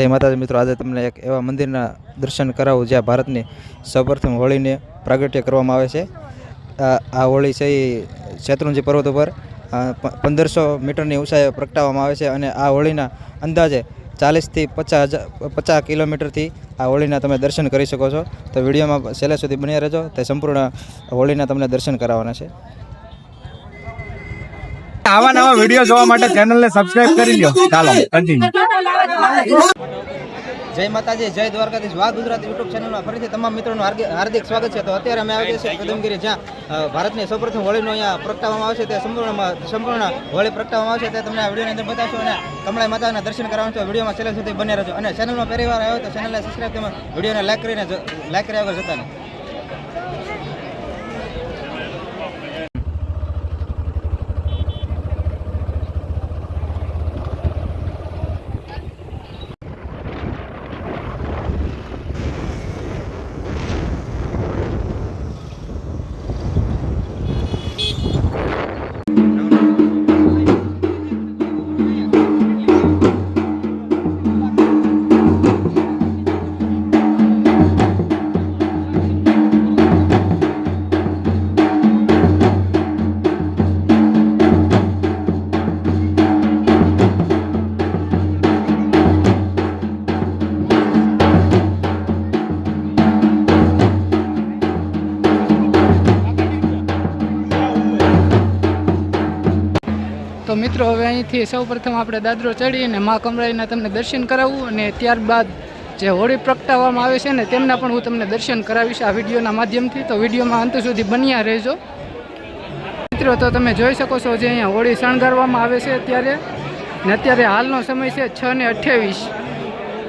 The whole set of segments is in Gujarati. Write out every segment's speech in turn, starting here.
જય માતાજી મિત્રો, આજે તમને એક એવા મંદિરના દર્શન કરાવું જ્યાં ભારતની સૌપ્રથમ હોળીને પ્રાગટ્ય કરવામાં આવે છે। આ હોળી છે એ શેત્રુંજી પર્વત ઉપર 1500 મીટરની ઊંચાઈએ પ્રગટાવવામાં આવે છે અને આ હોળીના અંદાજે 40 થી 50 કિલોમીટરથી આ હોળીના તમે દર્શન કરી શકો છો। તો વિડીયોમાં છેલ્લે સુધી બન્યા રહેજો, તે સંપૂર્ણ હોળીના તમને દર્શન કરાવવાના છે। આવા નવા વિડીયો જોવા માટે ચેનલને સબસ્ક્રાઇબ કરી લ્યો। ચાલો કન્ટિન્યુ। જય માતાજી, જય દ્વારકાધીશ। વાહ ગુજરાત યુટ્યુબ ચેનલમાં ફરીથી તમામ મિત્રોનું હાર્દિક સ્વાગત છે। તો અત્યારે અમે આવી છીએ કદમગીરી, જ્યાં ભારતની સૌપ્રથમ હોળીનો અહીંયા પ્રગટાવવામાં આવે છે। તે સંપૂર્ણ હોળી પ્રગટાવવામાં આવે છે તે તમને આ વિડીયોની અંદર બતાવશો અને કમળાઈ માતાના દર્શન કરાવવાનું છે। વિડીયોમાં છેલ્લે સુધી બને રહેજો અને ચેનલમાં પહેલી વાર આવ્યો તો ચેનલને સબસ્ક્રાઇબ તમે વિડીયોને લાઈક કર્યા વગર જતા નહીં। તો મિત્રો, હવે અહીંથી સૌપ્રથમ આપણે દાદરો ચડીને મા કમળાઈના તમને દર્શન કરાવવું અને ત્યારબાદ જે હોળી પ્રગટાવવામાં આવે છે ને તેમના પણ હું તમને દર્શન કરાવીશ આ વિડીયોના માધ્યમથી। તો વિડીયોમાં અંત સુધી બન્યા રહેજો મિત્રો। તો તમે જોઈ શકો છો જે અહીંયા હોળી શણગારવામાં આવે છે અત્યારે, ને અત્યારે હાલનો સમય છે 6:28।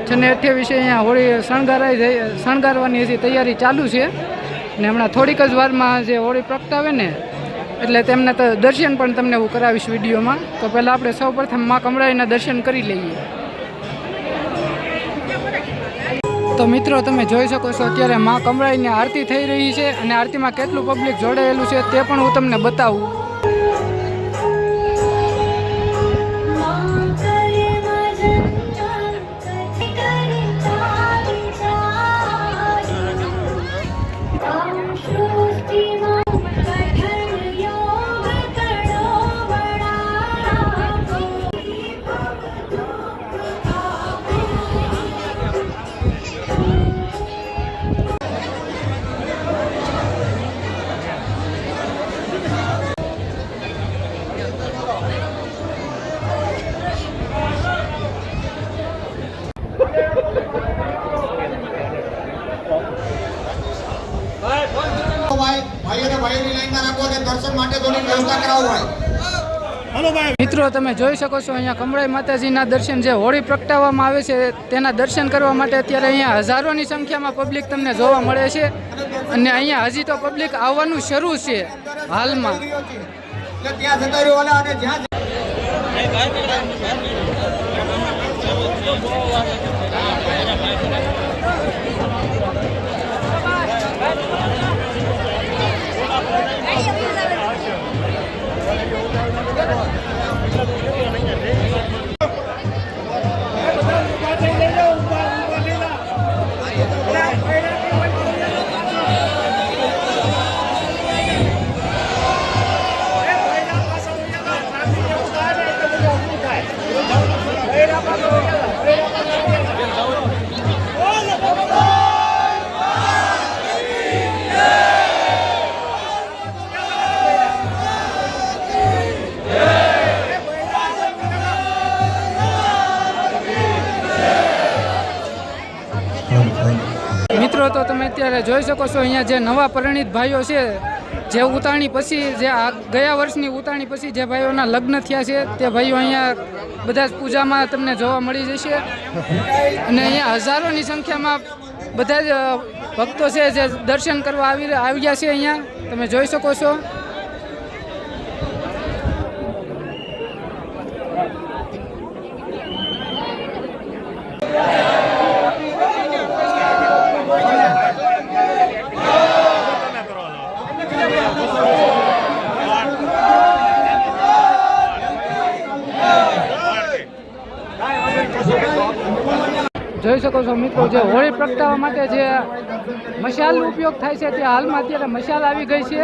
6:28 અહીંયા હોળી શણગારવાની હજી તૈયારી ચાલુ છે ને હમણાં થોડીક જ વારમાં જે હોળી પ્રગટાવે ને એટલે તેમના તો દર્શન પણ તમને હું કરાવીશ વિડીયોમાં। તો પહેલાં આપણે સૌપ્રથમ મા કમળાઈના દર્શન કરી લઈએ। તો મિત્રો, તમે જોઈ શકો છો અત્યારે મા કમળાઈની આરતી થઈ રહી છે અને આરતીમાં કેટલું પબ્લિક જોડાયેલું છે તે પણ હું તમને બતાવું। મિત્રો, તમે જોઈ શકો છો અહીંયા કમળાઈ માતાજીના દર્શન, જે હોળી પ્રગટાવવામાં આવે છે તેના દર્શન કરવા માટે અત્યારે અહીંયા હજારોની સંખ્યામાં પબ્લિક તમને જોવા મળે છે અને અહીંયા હજી તો પબ્લિક આવવાનું શરૂ છે હાલમાં। મિત્રો, તો તમે અત્યારે જોઈ શકો છો અહીંયા જે નવા પરિણીત ભાઈઓ છે, જે ઉતાણી પછી, જે ગયા વર્ષની ઉતાણી પછી જે ભાઈઓના લગ્ન થયા છે તે ભાઈઓ અહીંયા બધા જ પૂજામાં તમને જોવા મળી જશે અને અહીંયા હજારોની સંખ્યામાં બધા જ ભક્તો છે જે દર્શન કરવા આવ્યા છે અહીંયા તમે જોઈ શકો છો। જોઈ શકો છો મિત્રો, જે હોળી પ્રગટાવવા માટે જે મશાલનો ઉપયોગ થાય છે તે હાલમાં અત્યારે મશાલ આવી ગઈ છે.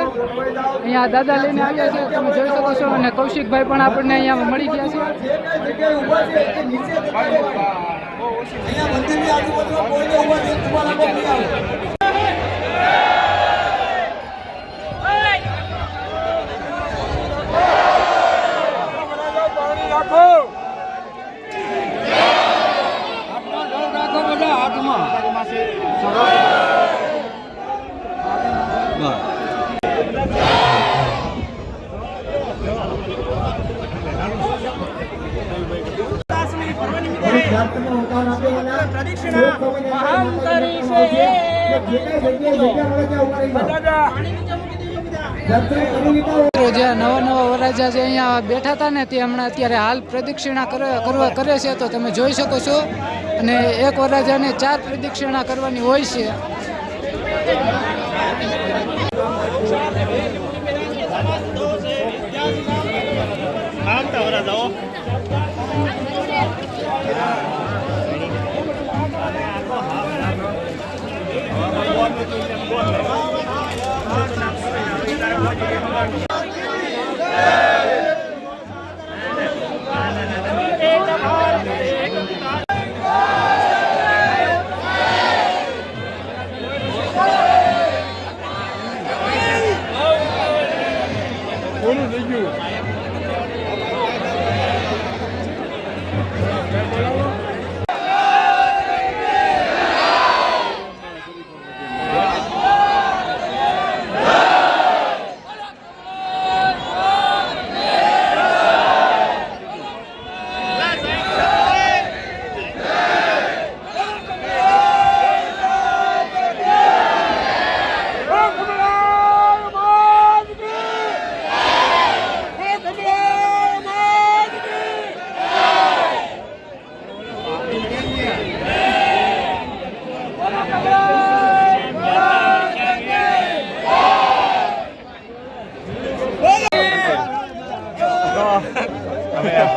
અહીંયા દાદા લઈને આવ્યા છે, તમે જોઈ શકો છો. અને કૌશિકભાઈ પણ આપણને અહીંયા મળી ગયા છે. જે નવા વરરાજા જે અહીંયા બેઠા હતા ને તે હમણાં અત્યારે હાલ પ્રદક્ષિણા કરે છે, તો તમે જોઈ શકો છો. અને એક વરરાજાને 4 પ્રદક્ષિણા કરવાની હોય છે.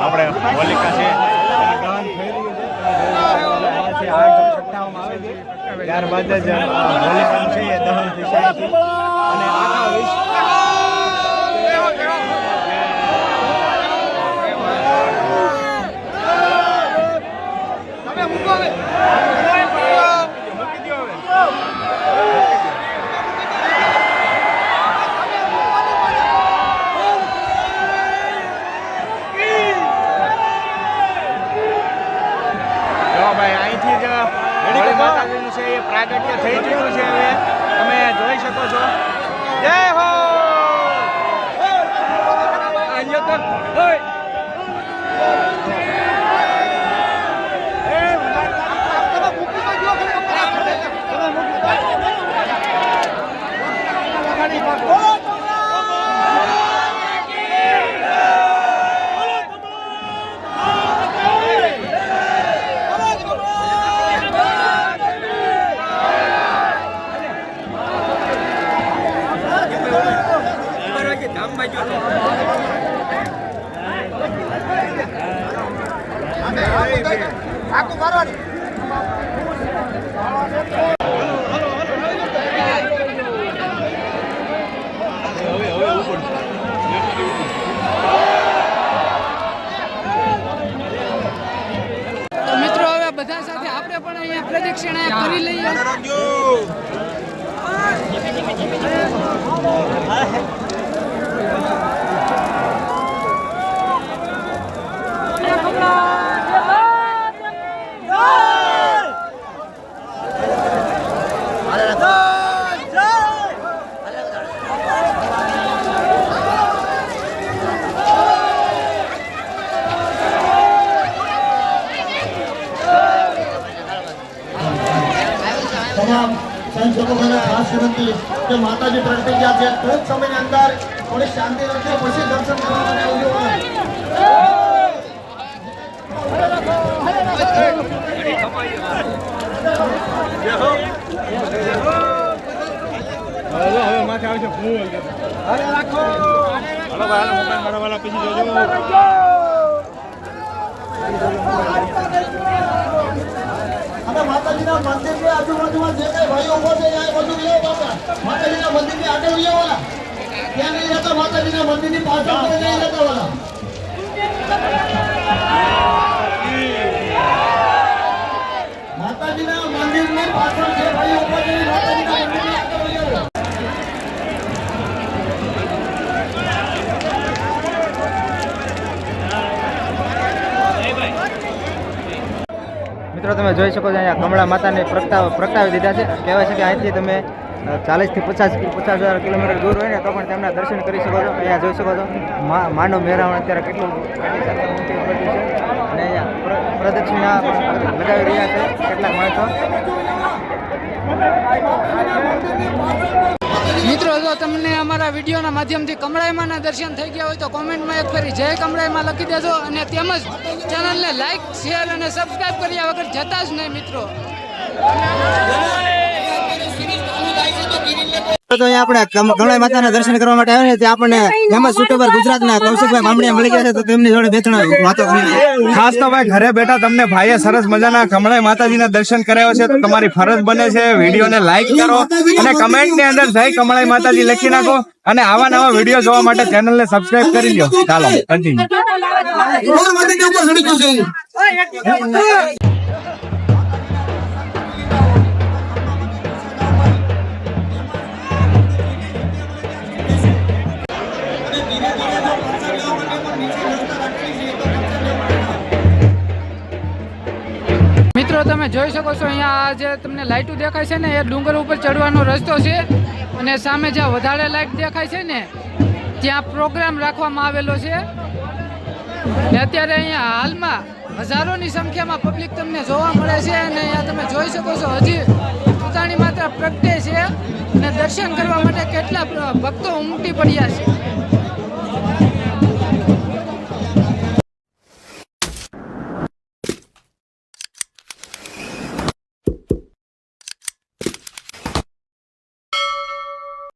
આપણે હોલિકા છે દહન થઈ રહ્યું છે, આગ પ્રગટાવવામાં આવે છે, ત્યારબાદ જ હોલિકાનું છે એ દહન થઈ જાય છે. અને આખા વિશ્વ માતાજીનું છે એ પ્રાગટ્ય થઈ ચૂક્યું છે. હવે તમે જોઈ શકો છો. જય હો. બધા સાથે આપણે પણ અહીંયા પ્રદક્ષિણા કરી લઈએ. તમામ સંશોધકોને ખાસ વિનંતી કે માતાજી પ્રગટી ગયા છે, ટૂંક સમયની અંદર થોડી શાંતિ રાખજો, પછી દર્શન કરવા માટે આવજો. હવે માથે આવશે ફૂલ. અરે રાખો. હલો ભાઈ, મોબાઈલ મારવાલા પછી જોજો. અને માતાજીના મંદિરની આજુબાજુમાં જે કઈ ભાઈઓ ઉભો છે ત્યાં બધું લેવો બાપા. માતાજીના મંદિરની આગળ લેવાના ત્યાં નહીં રહેતા, માતાજીના મંદિરની પાછળ નહીં રહેતા વાળા. માતાજીના મંદિરની પાછળ જે ભાઈઓ ઉભો છે એ માતાજીના મંદિરની આગળ લેવો. મિત્રો તમે જોઈ શકો છો અહીંયા કમળા માતાને પ્રગટાવી દીધા છે. કહેવાય છે કે અહીંથી તમે 40 થી 50,000 કિલોમીટર દૂર હોય ને તો પણ તેમના દર્શન કરી શકો છો. અહીંયા જોઈ શકો છો માનવ મેળાવણ અત્યારે કેટલી સંખ્યામાં ઉમટી પડ્યું છે અને અહીંયા પ્રદક્ષિણા લગાવી રહ્યા છે કેટલાક માણસો. મિત્રો જો તમને અમારા વિડીયોના માધ્યમથી કમળાઈમાના દર્શન થઈ ગયા હોય તો કોમેન્ટમાં એક ફરી જય કમળાઈમાં લખી દેજો અને તેમજ ચેનલને લાઈક શેર અને સબસ્ક્રાઈબ કર્યા વગર જતા જ નહીં મિત્રો. તો અહીંયા આપણે કમળાઈ માતાના દર્શન કરવા માટે આવ્યા છે. આપણને ફેમસ યુટ્યુબર ગુજરાતના કૌશિકભાઈ બામણીયા મળી ગયા છે તો તેમની જોડે બે ત્રણ વાતો કરી. ખાસ તો ભાઈ ઘરે બેઠા તમને ભાઈએ સરસ મજાના કમળાઈ માતાજીના દર્શન કરાવ્યા છે તો તમારી ફરજ બને છે વિડીયોને લાઈક કરો અને કમેન્ટ ની અંદર જય કમળાઈ માતાજી લખી નાખો અને આવા નવા વિડીયો જોવા માટે ચેનલને સબસ્ક્રાઇબ કરી લો. ચાલો કન્ટિન્યુ. મિત્રો તમે જોઈ શકો છો અહીંયા આ જે તમને લાઇટો દેખાય છે ને એ ડુંગર ઉપર ચડવાનો રસ્તો છે અને સામે જ્યાં વધારે લાઇટ દેખાય છે ને ત્યાં પ્રોગ્રામ રાખવામાં આવેલો છે ને અત્યારે અહીંયા હાલમાં હજારોની સંખ્યામાં પબ્લિક તમને જોવા મળે છે અને અહીંયા તમે જોઈ શકો છો હજી પોતાની માત્ર પ્રગટે છે અને દર્શન કરવા માટે કેટલા ભક્તો ઉમટી પડ્યા છે.